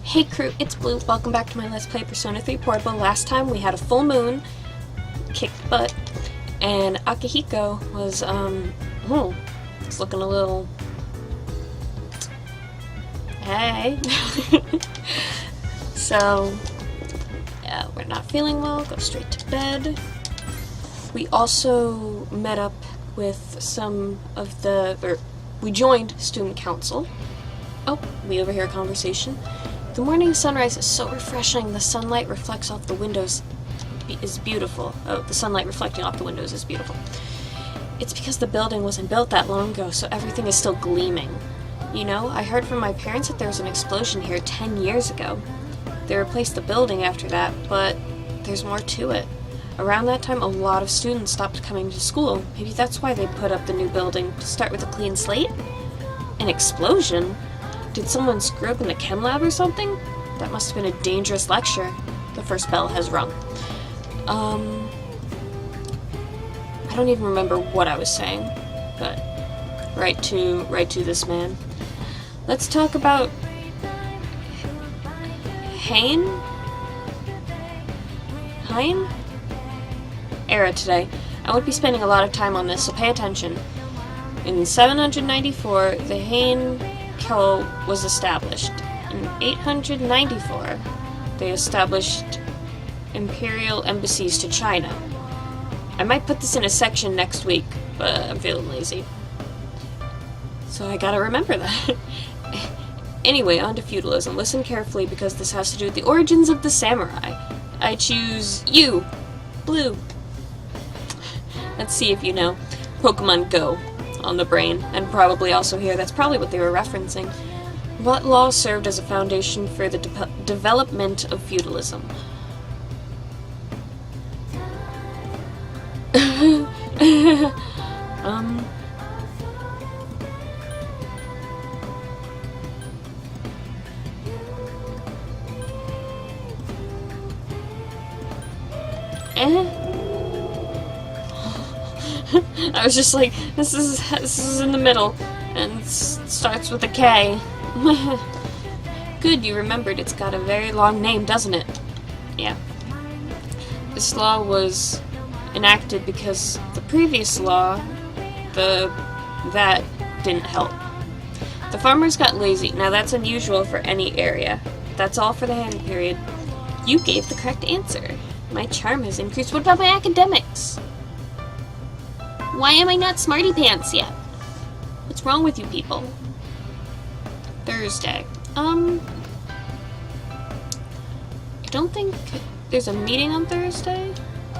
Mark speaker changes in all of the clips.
Speaker 1: Hey crew, it's Blue. Welcome back to my Let's Play Persona 3 Portable. Last time we had a full moon, kicked butt, and Akihiko was, it's looking a little... Hey! So, yeah, we're not feeling well, go straight to bed. We also met up with some of we joined student council. Oh, we overhear a conversation. The morning sunrise is so refreshing. The sunlight reflects off the windows is beautiful. Oh, the sunlight reflecting off the windows is beautiful. It's because the building wasn't built that long ago, so everything is still gleaming. You know, I heard from my parents that there was an explosion here 10 years ago. They replaced the building after that, but there's more to it. Around that time, a lot of students stopped coming to school. Maybe that's why they put up the new building, to start with a clean slate? An explosion? Did someone screw up in the chem lab or something? That must have been a dangerous lecture. The first bell has rung. I don't even remember what I was saying, but right to this man. Let's talk about Hein era today. I won't be spending a lot of time on this, so pay attention. In 794, the Hein was established. In 894, they established imperial embassies to China. I might put this in a section next week, but I'm feeling lazy. So I gotta remember that. Anyway, on to feudalism. Listen carefully because this has to do with the origins of the samurai. I choose you, Blue. Let's see if you know. Pokemon Go on the brain, and probably also here. That's probably what they were referencing. What law served as a foundation for the development of feudalism? I was just like, this is in the middle, and starts with a K. Good, you remembered. It's got a very long name, doesn't it? Yeah. This law was enacted because the previous law, that didn't help. The farmers got lazy. Now that's unusual for any area. That's all for the Han period. You gave the correct answer. My charm has increased. What about my academics? Why am I not smarty pants yet? What's wrong with you people? Thursday. I don't think there's a meeting on Thursday.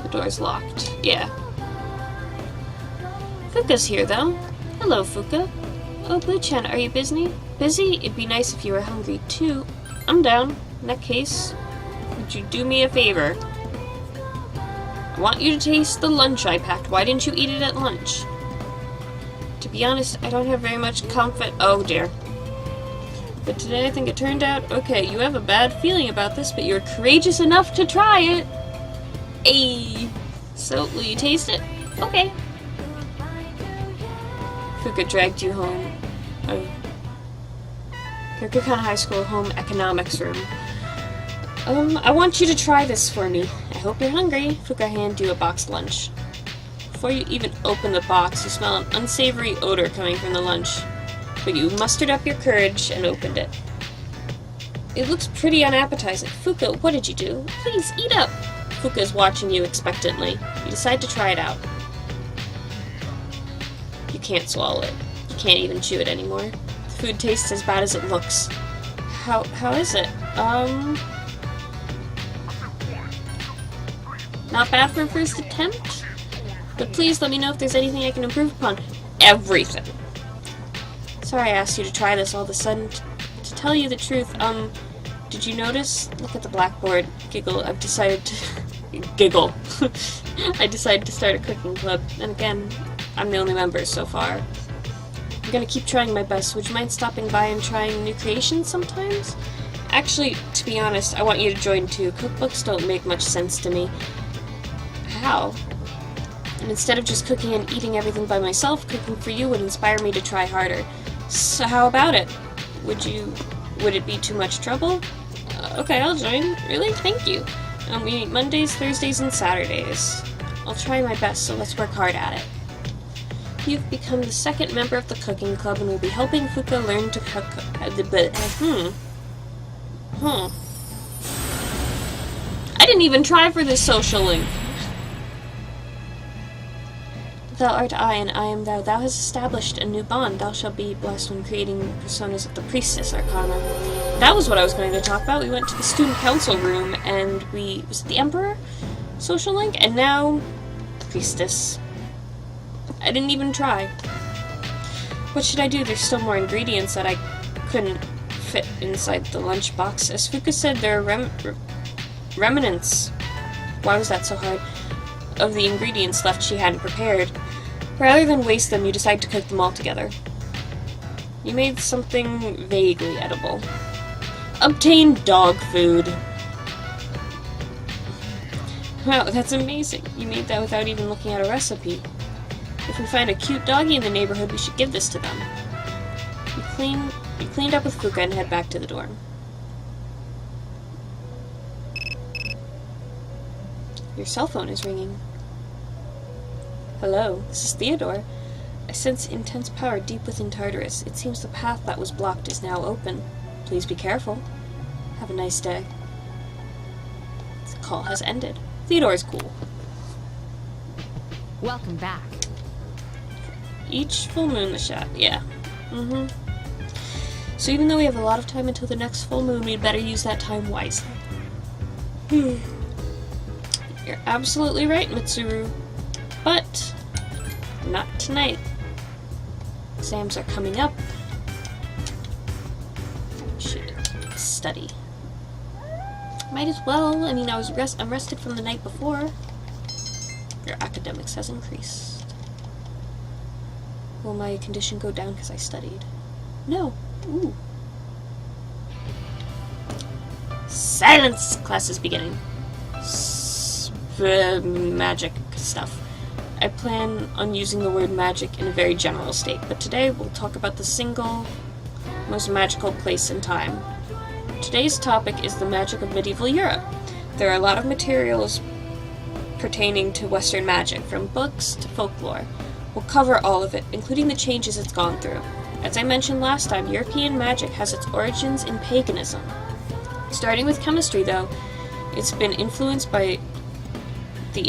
Speaker 1: The door's locked. Yeah. Fuka's here, though. Hello, Fuka. Oh, Blue-chan, are you busy? Busy? It'd be nice if you were hungry, too. I'm down. In that case, would you do me a favor? I want you to taste the lunch I packed. Why didn't you eat it at lunch? To be honest, I don't have very much comfort. Oh, dear. But today I think it turned out okay. You have a bad feeling about this, but you're courageous enough to try it. Ayy. So, will you taste it? Okay. Fuka dragged you home. Kirkukan High School home economics room. I want you to try this for me. I hope you're hungry. Fuka handed you a boxed lunch. Before you even open the box, you smell an unsavory odor coming from the lunch. But you mustered up your courage and opened it. It looks pretty unappetizing. Fuka, what did you do? Please, eat up! Fuka is watching you expectantly. You decide to try it out. You can't swallow it. You can't even chew it anymore. The food tastes as bad as it looks. How is it? Not bad for a first attempt? But please let me know if there's anything I can improve upon. Everything. Sorry I asked you to try this all of a sudden. To tell you the truth, did you notice? Look at the blackboard. Giggle. I've decided to... Giggle. I decided to start a cooking club. And again, I'm the only member so far. I'm gonna keep trying my best. Would you mind stopping by and trying new creations sometimes? Actually, to be honest, I want you to join too. Cookbooks don't make much sense to me. How? And instead of just cooking and eating everything by myself, cooking for you would inspire me to try harder. So how about it? Would it be too much trouble? Okay, I'll join. Really? Thank you. We meet Mondays, Thursdays, and Saturdays. I'll try my best, so let's work hard at it. You've become the second member of the cooking club and will be helping Fuka learn to cook. I didn't even try for this social link. Thou art I, and I am thou. Thou hast established a new bond. Thou shalt be blessed when creating personas of the Priestess Arcana. That was what I was going to talk about. We went to the student council room, and was it the Emperor social link? And now, Priestess. I didn't even try. What should I do? There's still more ingredients that I couldn't fit inside the lunchbox. As Fuka said, there are remnants. Why was that so hard? Of the ingredients left she hadn't prepared. Rather than waste them, you decide to cook them all together. You made something vaguely edible. Obtain dog food. Wow, that's amazing. You made that without even looking at a recipe. If we find a cute doggy in the neighborhood, we should give this to them. You cleaned up with Fuka and head back to the dorm. Your cell phone is ringing. Hello, this is Theodore. I sense intense power deep within Tartarus. It seems the path that was blocked is now open. Please be careful. Have a nice day. The call has ended. Theodore is cool.
Speaker 2: Welcome back.
Speaker 1: Each full moon the shot. Yeah. So even though we have a lot of time until the next full moon, we'd better use that time wisely. You're absolutely right, Mitsuru. But not tonight. Exams are coming up. Should study. Might as well. I mean, I'm rested from the night before. Your academics has increased. Will my condition go down because I studied? No. Ooh. Silence! Class is beginning. Magic stuff. I plan on using the word magic in a very general state, but today we'll talk about the single most magical place in time. Today's topic is the magic of medieval Europe. There are a lot of materials pertaining to Western magic, from books to folklore. We'll cover all of it, including the changes it's gone through. As I mentioned last time, European magic has its origins in paganism. Starting with chemistry, though, it's been influenced by the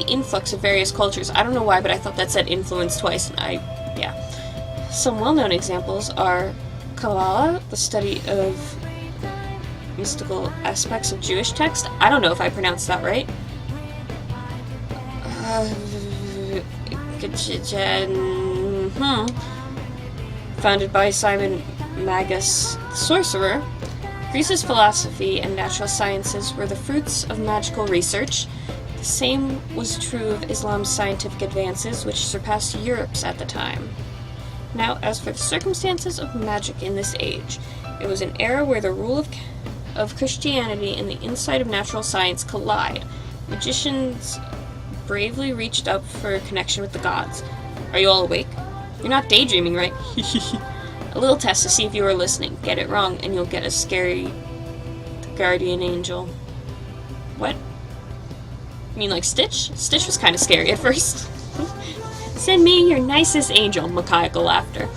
Speaker 1: influx of various cultures. I don't know why, but I thought that said influence twice, and yeah. Some well-known examples are Kabbalah, the study of mystical aspects of Jewish text. I don't know if I pronounced that right. Founded by Simon Magus, the sorcerer. Greece's philosophy and natural sciences were the fruits of magical research. The same was true of Islam's scientific advances, which surpassed Europe's at the time. Now, as for the circumstances of magic in this age, it was an era where the rule of Christianity and the insight of natural science collide. Magicians bravely reached up for a connection with the gods. Are you all awake? You're not daydreaming, right? A little test to see if you are listening. Get it wrong, and you'll get a scary guardian angel. What? You mean like Stitch? Stitch was kind of scary at first. Send me your nicest angel, maniacal laughter.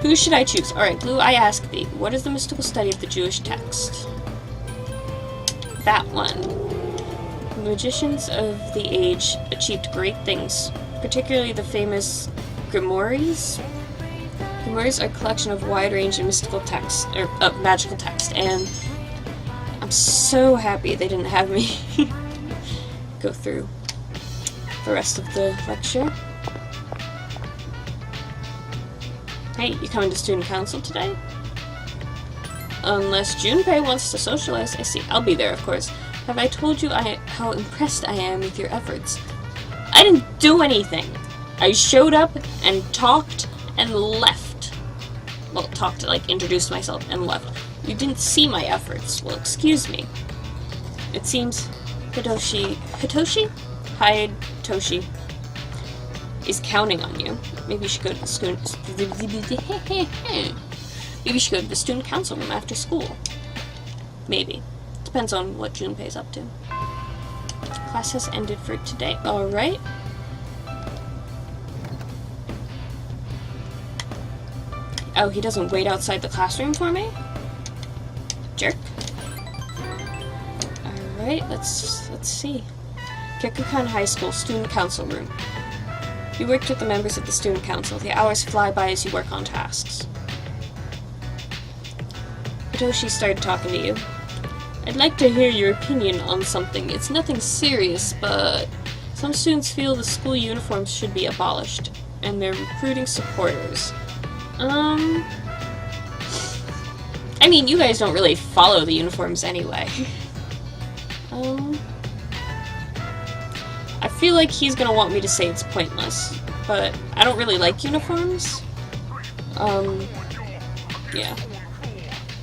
Speaker 1: Who should I choose? Alright, Glue, I ask thee, what is the mystical study of the Jewish text? That one. The magicians of the age achieved great things, particularly the famous grimoires. Grimoires are a collection of wide range of mystical text, or magical text, and I'm so happy they didn't have me go through the rest of the lecture. Hey, you coming to student council today? Unless Junpei wants to socialize. I see. I'll be there, of course. Have I told you how impressed I am with your efforts? I didn't do anything. I showed up and talked and left. Well, talked, like, introduced myself and left. You didn't see my efforts. Well, excuse me. It seems Hitoshi is counting on you. Maybe you should go to the Maybe we should go to the student council room after school. Maybe. Depends on what Junpei's up to. Class has ended for today. Alright. Oh, he doesn't wait outside the classroom for me? Jerk. Alright, let's see. Kikukan High School Student Council Room. You worked with the members of the student council. The hours fly by as you work on tasks. Hitoshi started talking to you. I'd like to hear your opinion on something. It's nothing serious, but some students feel the school uniforms should be abolished, and they're recruiting supporters. I mean, you guys don't really follow the uniforms anyway. I feel like he's gonna want me to say it's pointless, but I don't really like uniforms. Yeah.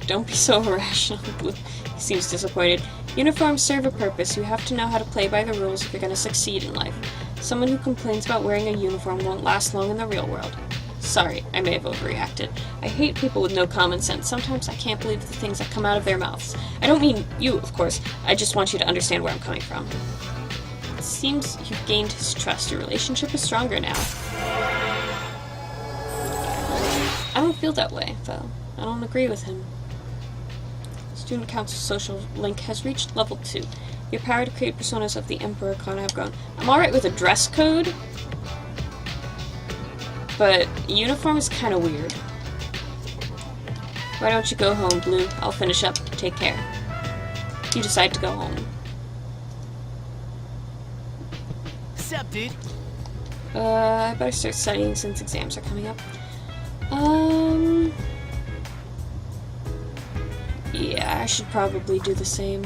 Speaker 1: Don't be so irrational. He seems disappointed. Uniforms serve a purpose. You have to know how to play by the rules if you're gonna succeed in life. Someone who complains about wearing a uniform won't last long in the real world. Sorry, I may have overreacted. I hate people with no common sense. Sometimes I can't believe the things that come out of their mouths. I don't mean you, of course. I just want you to understand where I'm coming from. It seems you've gained his trust. Your relationship is stronger now. I don't feel that way, though. I don't agree with him. Student Council social link has reached level 2. Your power to create personas of the Emperor Khan have grown. I'm alright with a dress code, but uniform is kind of weird. Why don't you go home, Blue? I'll finish up. Take care. You decide to go home.
Speaker 2: Sup, dude?
Speaker 1: I better start studying since exams are coming up. Yeah, I should probably do the same.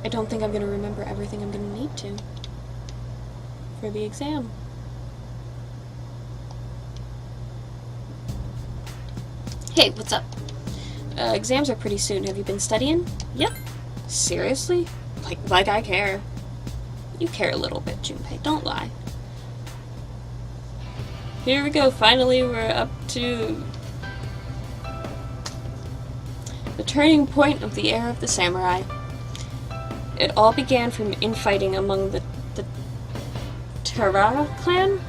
Speaker 1: I don't think I'm going to remember everything I'm going to need to for the exam. Hey, what's up? Exams are pretty soon. Have you been studying? Yep. Seriously? Like I care. You care a little bit, Junpei. Don't lie. Here we go. Finally, we're up to the turning point of the era of the samurai. It all began from infighting among the Terra clan.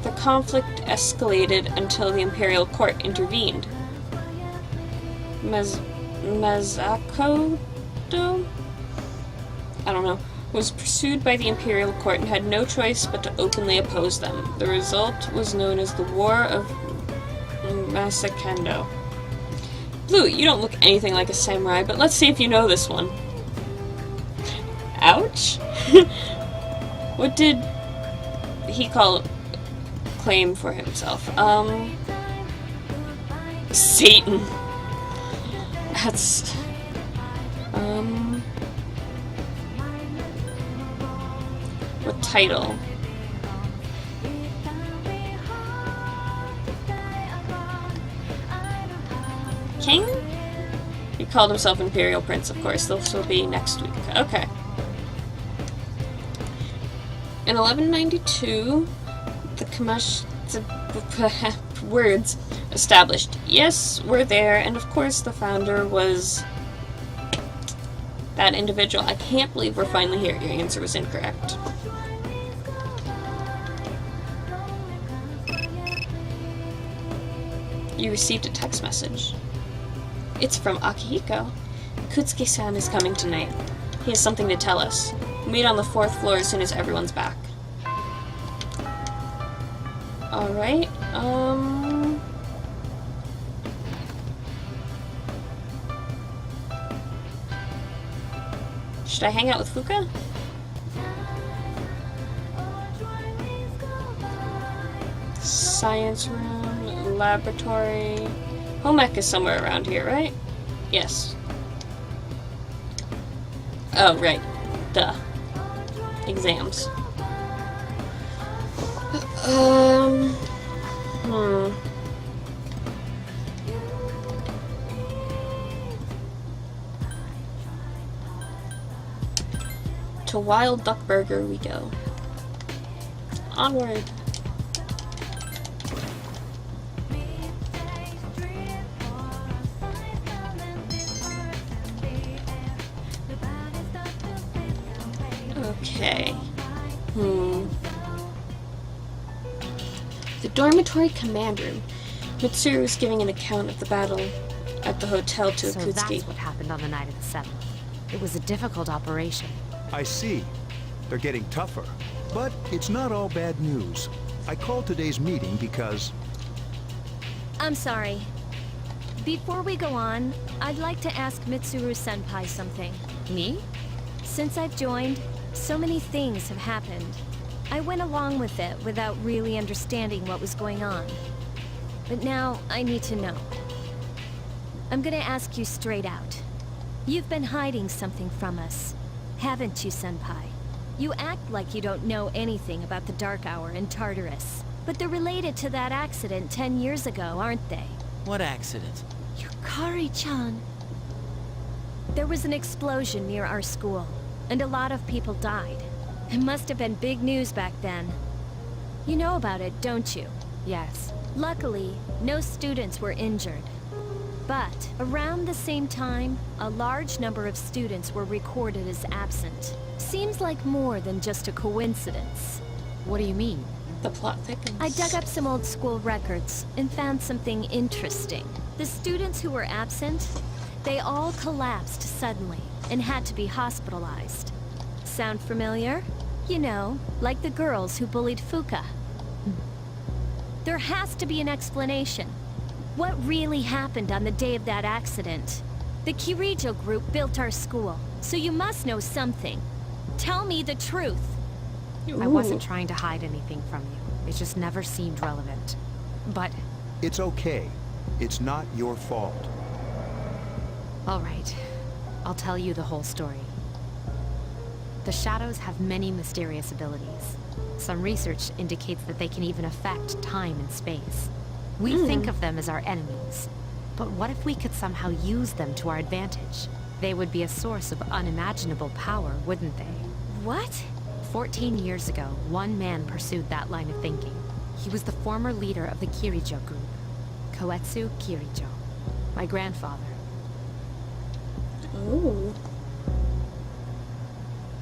Speaker 1: The conflict escalated until the imperial court intervened. Mazakodo? I don't know. Was pursued by the imperial court and had no choice but to openly oppose them. The result was known as the War of Masakendo. Blue, you don't look anything like a samurai, but let's see if you know this one. Ouch? What did he claim for himself? Satan. That's... What title? King? He called himself Imperial Prince, of course. This will be next week. Okay. In 1192, the words established. Yes, we're there, and of course the founder was that individual. I can't believe we're finally here. Your answer was incorrect. You received a text message. It's from Akihiko. Kutsuki-san is coming tonight. He has something to tell us. We'll meet on the 4th floor as soon as everyone's back. Alright, should I hang out with Fuka? Science room, laboratory... Home ec is somewhere around here, right? Yes. Oh, right. Duh. Exams. To Wild Duck Burger we go. Onward. Okay. The dormitory command room. Mitsuru is giving an account of the battle at the hotel to
Speaker 3: So
Speaker 1: Akutsuki.
Speaker 3: that's what happened on the night of the 7th. It was a difficult operation.
Speaker 4: I see. They're getting tougher. But it's not all bad news. I called today's meeting because...
Speaker 5: I'm sorry. Before we go on, I'd like to ask Mitsuru-senpai something.
Speaker 3: Me?
Speaker 5: Since I've joined, so many things have happened. I went along with it without really understanding what was going on. But now, I need to know. I'm gonna ask you straight out. You've been hiding something from us, haven't you, Senpai? You act like you don't know anything about the Dark Hour in Tartarus. But they're related to that accident 10 years ago, aren't they?
Speaker 2: What accident?
Speaker 5: Yukari-chan. There was an explosion near our school, and a lot of people died. It must have been big news back then. You know about it, don't you?
Speaker 3: Yes.
Speaker 5: Luckily, no students were injured. But around the same time, a large number of students were recorded as absent. Seems like more than just a coincidence.
Speaker 3: What do you mean?
Speaker 1: The plot thickens.
Speaker 5: I dug up some old school records and found something interesting. The students who were absent, they all collapsed suddenly and had to be hospitalized. Sound familiar? You know, like the girls who bullied Fuka. There has to be an explanation. What really happened on the day of that accident? The Kirijo group built our school, so you must know something. Tell me the truth.
Speaker 3: I wasn't trying to hide anything from you. It just never seemed relevant. But...
Speaker 4: It's okay. It's not your fault.
Speaker 3: all right. I'll tell you the whole story. The shadows have many mysterious abilities. Some research indicates that they can even affect time and space. We think of them as our enemies. But what if we could somehow use them to our advantage? They would be a source of unimaginable power, wouldn't they?
Speaker 5: What?
Speaker 3: 14 years ago, one man pursued that line of thinking. He was the former leader of the Kirijo group, Koetsu Kirijo, my grandfather.
Speaker 1: Ooh.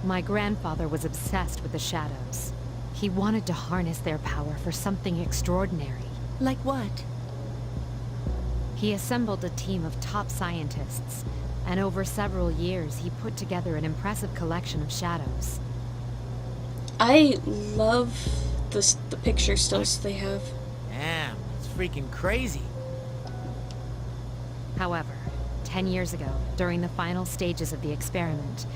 Speaker 3: My grandfather was obsessed with the shadows. He wanted to harness their power for something extraordinary.
Speaker 5: Like what?
Speaker 3: He assembled a team of top scientists, and over several years he put together an impressive collection of shadows.
Speaker 1: I love the picture stills they have.
Speaker 2: Damn, it's freaking crazy.
Speaker 3: However, 10 years ago, during the final stages of the experiment,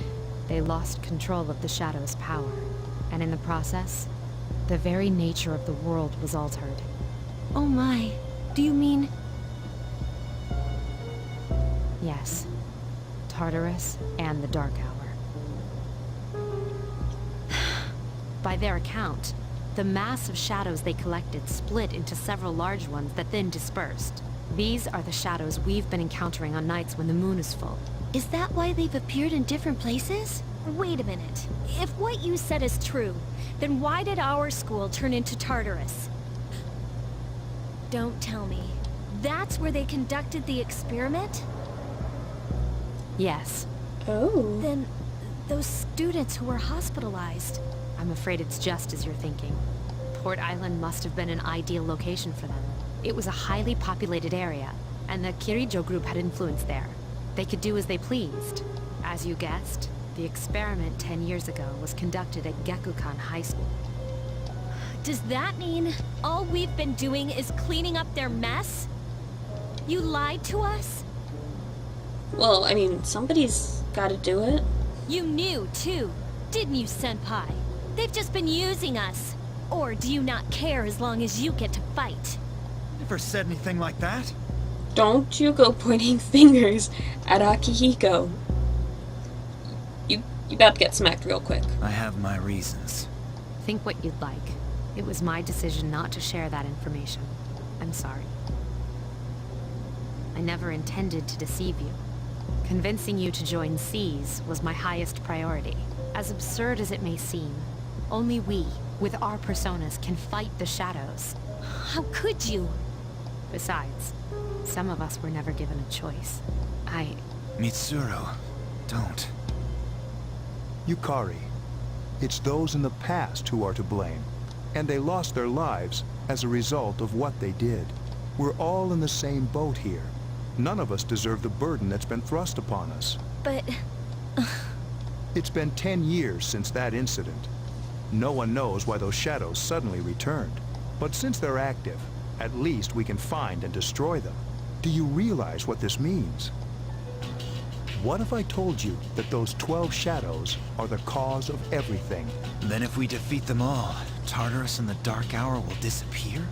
Speaker 3: they lost control of the shadow's power, and in the process, the very nature of the world was altered.
Speaker 5: Oh my. Do you mean...
Speaker 3: Yes. Tartarus and the Dark Hour. By their account, the mass of shadows they collected split into several large ones that then dispersed. These are the shadows we've been encountering on nights when the moon is full.
Speaker 5: Is that why they've appeared in different places? Wait a minute. If what you said is true, then why did our school turn into Tartarus? Don't tell me. That's where they conducted the experiment?
Speaker 3: Yes.
Speaker 1: Oh.
Speaker 5: Then, those students who were hospitalized...
Speaker 3: I'm afraid it's just as you're thinking. Port Island must have been an ideal location for them. It was a highly populated area, and the Kirijo group had influence there. They could do as they pleased. As you guessed, the experiment 10 years ago was conducted at Gekukan High School.
Speaker 5: Does that mean all we've been doing is cleaning up their mess? You lied to us?
Speaker 1: Well, I mean, somebody's gotta do it.
Speaker 5: You knew, too, didn't you, Senpai? They've just been using us. Or do you not care as long as you get to fight?
Speaker 6: Never said anything like that.
Speaker 1: Don't you go pointing fingers at Akihiko. You about to get smacked real quick.
Speaker 6: I have my reasons.
Speaker 3: Think what you'd like. It was my decision not to share that information. I'm sorry. I never intended to deceive you. Convincing you to join C's was my highest priority. As absurd as it may seem, only we, with our personas, can fight the shadows.
Speaker 5: How could you?
Speaker 3: Besides, some of us were never given a choice.
Speaker 6: Mitsuru, don't.
Speaker 4: Yukari, it's those in the past who are to blame. And they lost their lives as a result of what they did. We're all in the same boat here. None of us deserve the burden that's been thrust upon us.
Speaker 5: But...
Speaker 4: It's been 10 years since that incident. No one knows why those shadows suddenly returned. But since they're active, at least we can find and destroy them. Do you realize what this means? What if I told you that those 12 shadows are the cause of everything?
Speaker 6: Then if we defeat them all, Tartarus and the Dark Hour will disappear?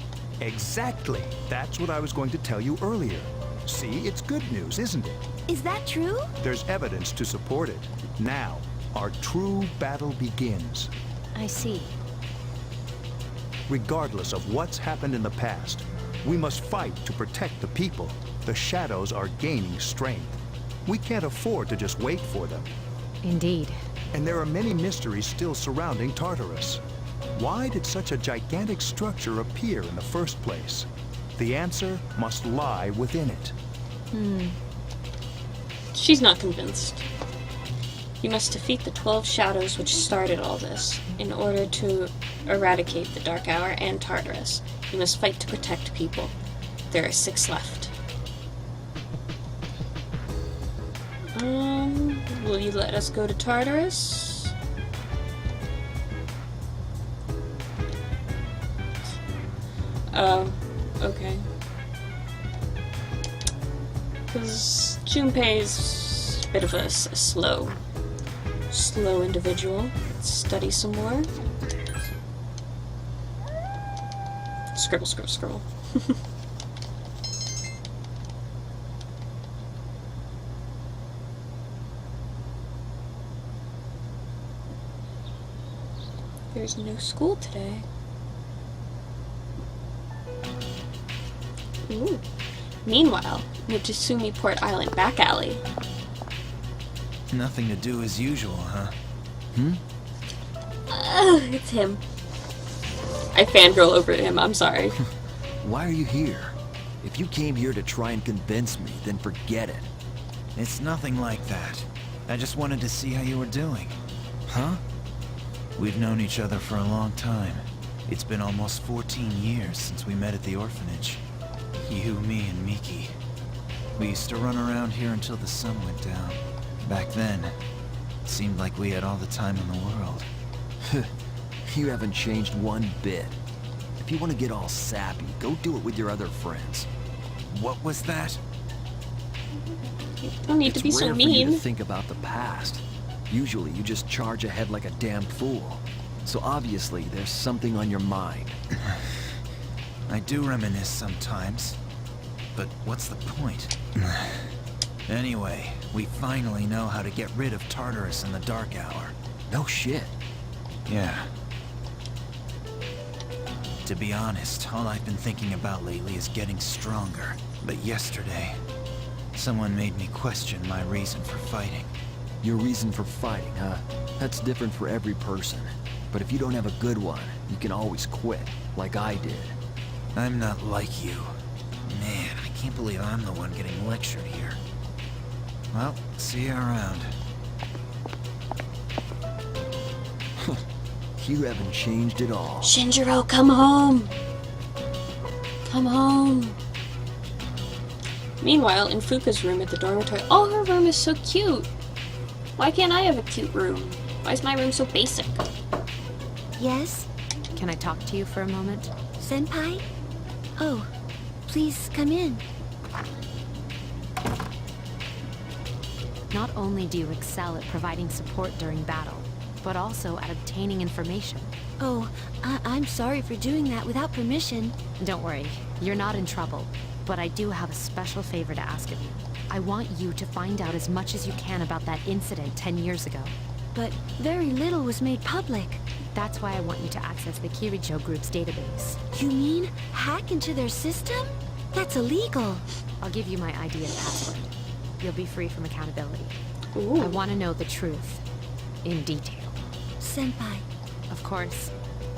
Speaker 4: Exactly! That's what I was going to tell you earlier. See, it's good news, isn't it?
Speaker 5: is that true?
Speaker 4: There's evidence to support it. Now, our true battle begins.
Speaker 5: I see.
Speaker 4: Regardless of what's happened in the past, we must fight to protect the people. The shadows are gaining strength. We can't afford to just wait for them.
Speaker 3: Indeed.
Speaker 4: And there are many mysteries still surrounding Tartarus. Why did such a gigantic structure appear in the first place? The answer must lie within it.
Speaker 1: She's not convinced. You must defeat the 12 shadows which started all this. In order to eradicate the Dark Hour and Tartarus, you must fight to protect people. There are 6 left. Will you let us go to Tartarus? Oh, okay. Because Junpei's a bit of a slow individual. Let's study some more. Scribble, scribble, scribble. There's no school today. Ooh. Meanwhile, Mitsumi Port Island back alley.
Speaker 6: Nothing to do as usual, huh?
Speaker 1: It's him. I fangirl over him, I'm sorry.
Speaker 7: Why are you here? If you came here to try and convince me, then forget it.
Speaker 6: It's nothing like that. I just wanted to see how you were doing.
Speaker 7: Huh?
Speaker 6: We've known each other for a long time. It's been almost 14 years since we met at the orphanage. You, me, and Miki. We used to run around here until the sun went down. Back then, it seemed like we had all the time in the world.
Speaker 7: You haven't changed one bit. If you want to get all sappy, go do it with your other friends.
Speaker 6: What was that?
Speaker 1: You don't need to be so
Speaker 7: It's rare for you to
Speaker 1: mean.
Speaker 7: think about the past. Usually, you just charge ahead like a damn fool. So obviously, there's something on your mind.
Speaker 6: I do reminisce sometimes. But what's the point? Anyway, we finally know how to get rid of Tartarus in the Dark Hour.
Speaker 7: No shit.
Speaker 6: Yeah. To be honest, all I've been thinking about lately is getting stronger. But yesterday, someone made me question my reason for fighting.
Speaker 7: Your reason for fighting, huh? That's different for every person. But if you don't have a good one, you can always quit, like I did.
Speaker 6: I'm not like you. Man, I can't believe I'm the one getting lectured here. Well, see you around.
Speaker 7: You haven't changed at all.
Speaker 1: Shinjiro, come home! Come home! Meanwhile, in Fuka's room at the dormitory, oh, her room is so cute! Why can't I have a cute room? Why is my room so basic?
Speaker 5: Yes?
Speaker 3: Can I talk to you for a moment?
Speaker 5: Senpai? Oh, please come in.
Speaker 3: Not only do you excel at providing support during battle, but also at obtaining information.
Speaker 5: Oh, I'm sorry for doing that without permission.
Speaker 3: Don't worry, you're not in trouble. But I do have a special favor to ask of you. I want you to find out as much as you can about that incident 10 years ago.
Speaker 5: But very little was made public.
Speaker 3: That's why I want you to access the Kirijo Group's database.
Speaker 5: You mean hack into their system? That's illegal.
Speaker 3: I'll give you my ID and password. You'll be free from accountability.
Speaker 1: Ooh.
Speaker 3: I want to know the truth, in detail.
Speaker 5: Senpai.
Speaker 3: Of course.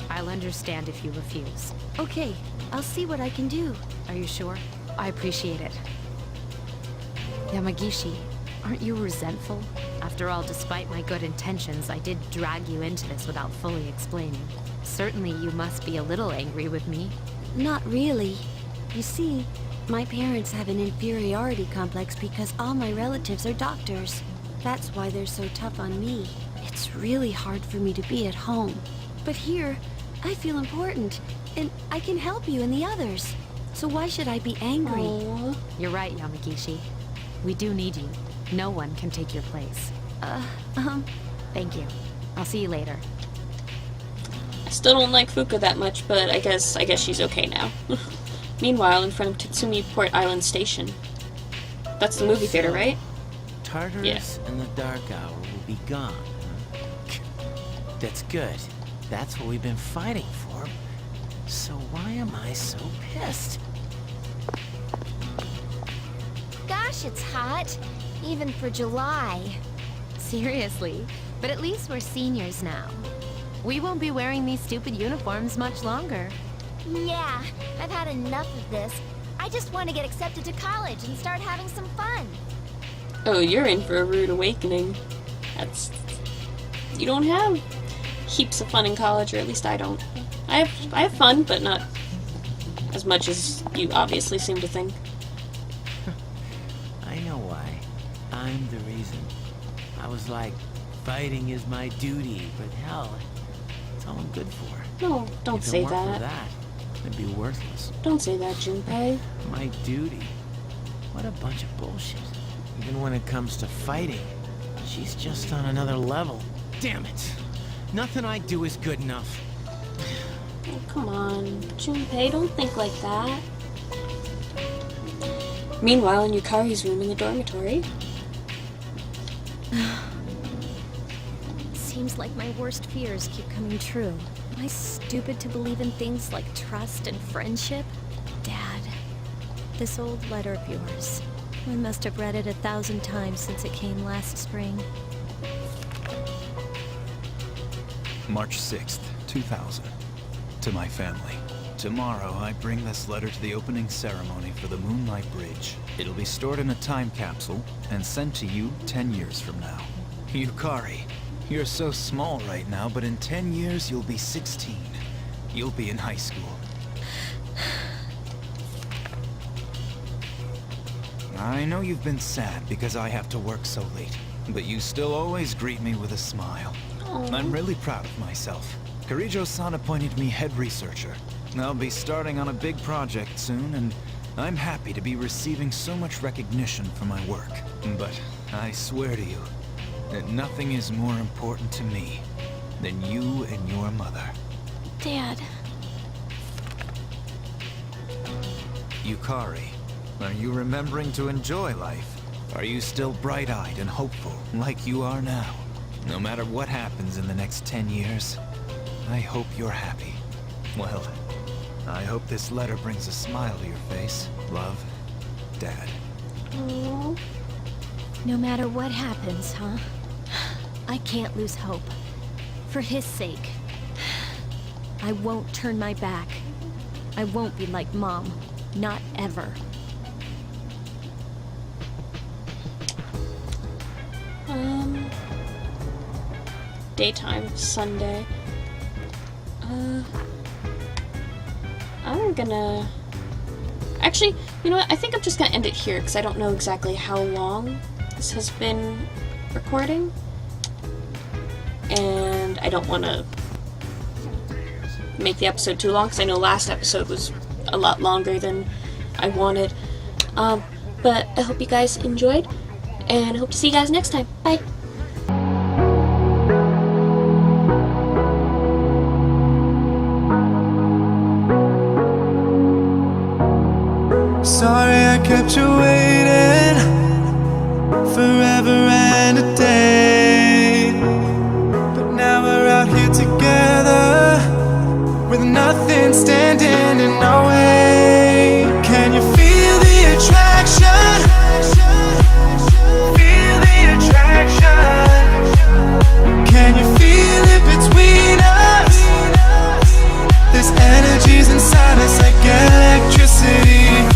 Speaker 3: I'll understand if you refuse.
Speaker 5: Okay, I'll see what I can do.
Speaker 3: Are you sure? I appreciate it. Yamagishi, aren't you resentful? After all, despite my good intentions, I did drag you into this without fully explaining. Certainly you must be a little angry with me.
Speaker 5: Not really. You see, my parents have an inferiority complex because all my relatives are doctors. That's why they're so tough on me. It's really hard for me to be at home. But here, I feel important, and I can help you and the others. So why should I be angry?
Speaker 1: Aww.
Speaker 3: You're right, Yamagishi. We do need you. No one can take your place. Thank you. I'll see you later.
Speaker 1: I still don't like Fuka that much, but I guess she's okay now. Meanwhile, in front of Tatsumi Port Island Station. That's the movie theater, right?
Speaker 2: Tartarus
Speaker 1: Yeah.
Speaker 2: and the Dark Hour will be gone. Huh? That's good. That's what we've been fighting for. So why am I so pissed?
Speaker 8: Gosh, it's hot. Even for July.
Speaker 3: Seriously, but at least we're seniors now. We won't be wearing these stupid uniforms much longer.
Speaker 8: Yeah, I've had enough of this. I just want to get accepted to college and start having some fun.
Speaker 1: Oh, you're in for a rude awakening. You don't have heaps of fun in college, or at least I don't. I have fun, but not as much as you obviously seem to think.
Speaker 2: I know why. I'm the reason. I was like, fighting is my duty, but hell, it's all I'm good for.
Speaker 1: No, don't
Speaker 2: If it
Speaker 1: say
Speaker 2: weren't
Speaker 1: that.
Speaker 2: for that, I'd be worthless.
Speaker 1: Don't say that, Junpei.
Speaker 2: My duty? What a bunch of bullshit. Even when it comes to fighting, she's just on another level. Damn it. Nothing I do is good enough.
Speaker 1: Oh, come on, Junpei, don't think like that. Meanwhile, in Yukari's room in the dormitory.
Speaker 5: Seems like my worst fears keep coming true. Am I stupid to believe in things like trust and friendship? Dad, this old letter of yours. I must have read it 1,000 times since it came last spring.
Speaker 6: March 6th, 2000. To my family. Tomorrow, I bring this letter to the opening ceremony for the Moonlight Bridge. It'll be stored in a time capsule and sent to you 10 years from now. Yukari, you're so small right now, but in 10 years, you'll be 16. You'll be in high school. I know you've been sad because I have to work so late, but you still always greet me with a smile. I'm really proud of myself. Kirijo-san appointed me head researcher. I'll be starting on a big project soon, and I'm happy to be receiving so much recognition for my work. But I swear to you that nothing is more important to me than you and your mother.
Speaker 5: Dad.
Speaker 6: Yukari, are you remembering to enjoy life? Are you still bright-eyed and hopeful, like you are now? No matter what happens in the next 10 years, I hope you're happy. Well, I hope this letter brings a smile to your face. Love, Dad.
Speaker 5: Oh. No matter what happens, huh? I can't lose hope. For his sake. I won't turn my back. I won't be like Mom. Not ever.
Speaker 1: Daytime, Sunday. I'm gonna... Actually, you know what? I think I'm just gonna end it here, because I don't know exactly how long this has been recording. And I don't want to make the episode too long, because I know last episode was a lot longer than I wanted. But I hope you guys enjoyed, and I hope to see you guys next time. Bye!
Speaker 9: Sorry I kept you waiting forever and a day, but now we're out here together with nothing standing in our way.